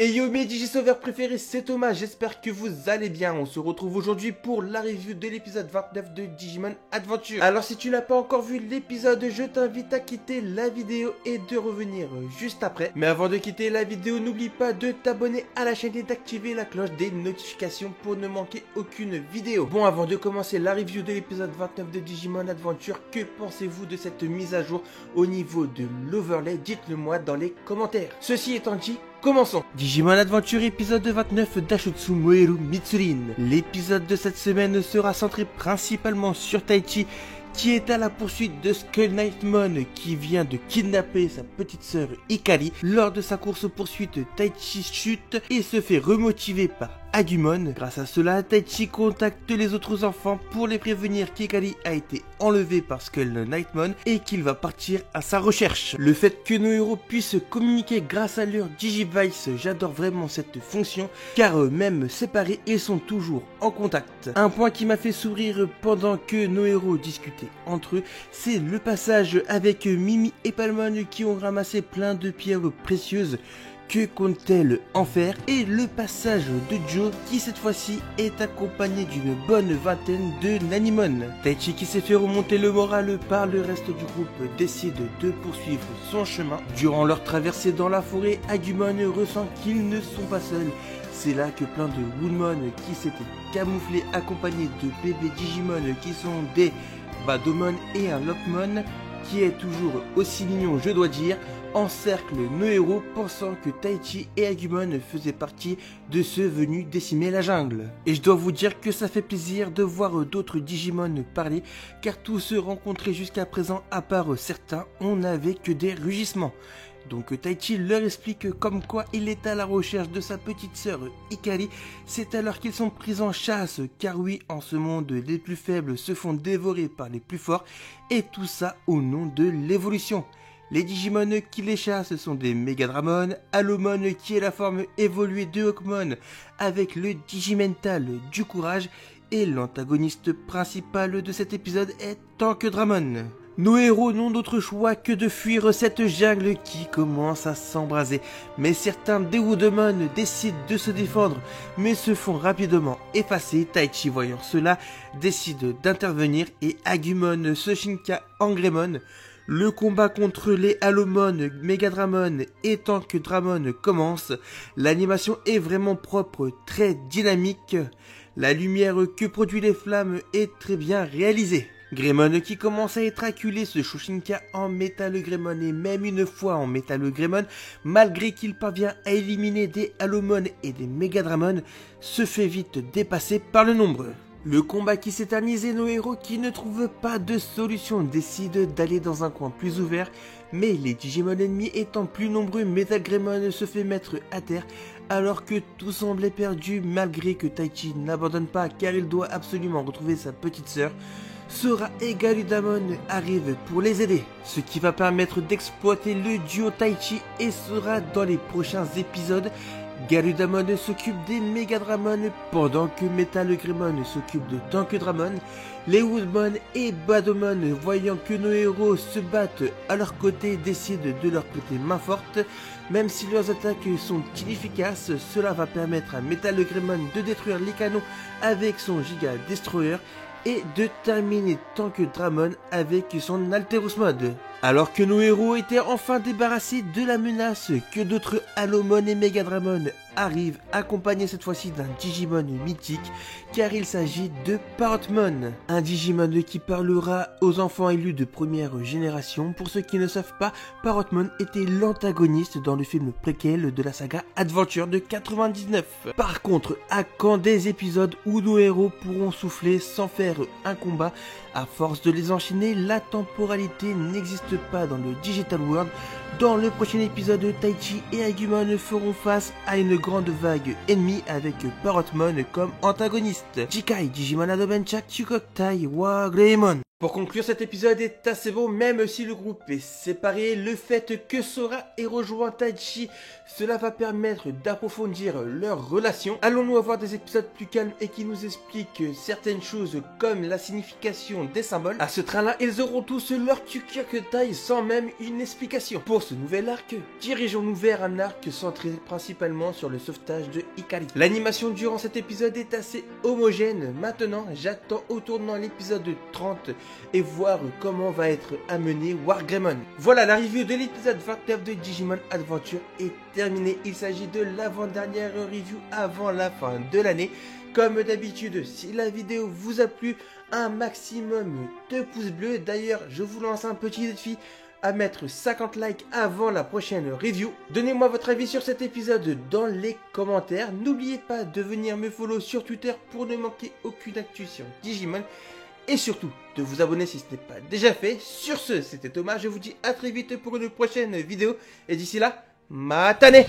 Et yo mes Digisauveurs préférés, c'est Thomas, j'espère que vous allez bien. On se retrouve aujourd'hui pour la review de l'épisode 29 de Digimon Adventure. Alors si tu n'as pas encore vu l'épisode, je t'invite à quitter la vidéo et de revenir juste après. Mais avant de quitter la vidéo, n'oublie pas de t'abonner à la chaîne et d'activer la cloche des notifications pour ne manquer aucune vidéo. Bon, avant de commencer la review de l'épisode 29 de Digimon Adventure, que pensez-vous de cette mise à jour au niveau de l'overlay? Dites-le moi dans les commentaires. Ceci étant dit, commençons. Digimon Adventure épisode 29 d'Ashotsu Moeru Mitsurin. L'épisode de cette semaine sera centré principalement sur Taichi qui est à la poursuite de Skull Knightmon qui vient de kidnapper sa petite sœur Hikari. Lors de sa course-poursuite, Taichi chute et se fait remotiver par Agumon. Grâce à cela, Taichi contacte les autres enfants pour les prévenir qu'Hikari a été enlevée par Skull Knightmon et qu'il va partir à sa recherche. Le fait que nos héros puissent communiquer grâce à leur Digivice, j'adore vraiment cette fonction car même séparés, ils sont toujours en contact. Un point qui m'a fait sourire pendant que nos héros discutaient entre eux, c'est le passage avec Mimi et Palmon qui ont ramassé plein de pierres précieuses. Que compte-t-elle en faire? Et le passage de Joe qui cette fois-ci est accompagné d'une bonne vingtaine de Nanimon. Taichi qui s'est fait remonter le moral par le reste du groupe décide de poursuivre son chemin. Durant leur traversée dans la forêt, Agumon ressent qu'ils ne sont pas seuls. C'est là que plein de Woodmon qui s'étaient camouflés accompagnés de bébés Digimon qui sont des Badomon et un Lockmon qui est toujours aussi mignon, je dois dire, encercle nos héros pensant que Taichi et Agumon faisaient partie de ceux venus décimer la jungle. Et je dois vous dire que ça fait plaisir de voir d'autres Digimon parler car tous ceux rencontrés jusqu'à présent, à part certains, on n'avait que des rugissements. Donc Taichi leur explique comme quoi il est à la recherche de sa petite sœur Hikari. C'est alors qu'ils sont pris en chasse, car oui, en ce monde, les plus faibles se font dévorer par les plus forts, et tout ça au nom de l'évolution. Les Digimon qui les chassent sont des Megadramon, Allomon qui est la forme évoluée de Hawkmon avec le Digimental du courage, et l'antagoniste principal de cet épisode est Tankdramon. Nos héros n'ont d'autre choix que de fuir cette jungle qui commence à s'embraser. Mais certains des Woodmon décident de se défendre, mais se font rapidement effacer. Taichi, voyant cela, décide d'intervenir et Agumon se shinka en Greymon. Le combat contre les Allomon, Megadramon et Tankdramon commence. L'animation est vraiment propre, très dynamique. La lumière que produit les flammes est très bien réalisée. Greymon qui commence à être acculé se Shoshinka en Metal Greymon et même une fois en Metal Greymon, malgré qu'il parvient à éliminer des Allomon et des Megadramon, se fait vite dépasser par le nombre. Le combat qui s'éternise et nos héros qui ne trouvent pas de solution décident d'aller dans un coin plus ouvert, mais les Digimon ennemis étant plus nombreux, Metal Greymon se fait mettre à terre alors que tout semblait perdu malgré que Taichi n'abandonne pas car il doit absolument retrouver sa petite sœur. Sora et Galudamon arrivent pour les aider, ce qui va permettre d'exploiter le duo Taichi et Sora dans les prochains épisodes. Galudamon s'occupe des Megadramon pendant que Metal Greymon s'occupe de Tankdramon. Les Woodmon et Badomon, voyant que nos héros se battent à leur côté, décident de leur prêter main forte. Même si leurs attaques sont inefficaces, cela va permettre à Metal Greymon de détruire les canons avec son Giga Destroyer et de terminer Tankdramon avec son Alterous Mode. Alors que nos héros étaient enfin débarrassés de la menace, que d'autres Allomon et Megadramon arrivent, accompagnés cette fois-ci d'un Digimon mythique, car il s'agit de Parrotmon. Un Digimon qui parlera aux enfants élus de première génération. Pour ceux qui ne savent pas, Parrotmon était l'antagoniste dans le film préquel de la saga Adventure de 99. Par contre, à quand des épisodes où nos héros pourront souffler sans faire un combat? À force de les enchaîner, la temporalité n'existe pas dans le Digital World. Dans le prochain épisode, Taichi et Agumon feront face à une grande vague ennemie avec Parrotmon comme antagoniste. Jikai Digimon Adventure Chukoktai wa Greymon. Pour conclure, cet épisode est assez beau, même si le groupe est séparé. Le fait que Sora ait rejoint Taichi, cela va permettre d'approfondir leur relation. Allons-nous avoir des épisodes plus calmes et qui nous expliquent certaines choses comme la signification des symboles? À ce train-là, ils auront tous leur taille sans même une explication. Pour ce nouvel arc, dirigeons-nous vers un arc centré principalement sur le sauvetage de Hikari. L'animation durant cet épisode est assez homogène. Maintenant, j'attends au tournant l'épisode 30 et voir comment va être amené Wargreymon. Voilà, la review de l'épisode 29 de Digimon Adventure est terminée. Il s'agit de l'avant-dernière review avant la fin de l'année. Comme d'habitude, si la vidéo vous a plu, un maximum de pouces bleus. D'ailleurs, je vous lance un petit défi à mettre 50 likes avant la prochaine review. Donnez-moi votre avis sur cet épisode dans les commentaires. N'oubliez pas de venir me follow sur Twitter pour ne manquer aucune actu sur Digimon. Et surtout, de vous abonner si ce n'est pas déjà fait. Sur ce, c'était Thomas, je vous dis à très vite pour une prochaine vidéo. Et d'ici là, matane!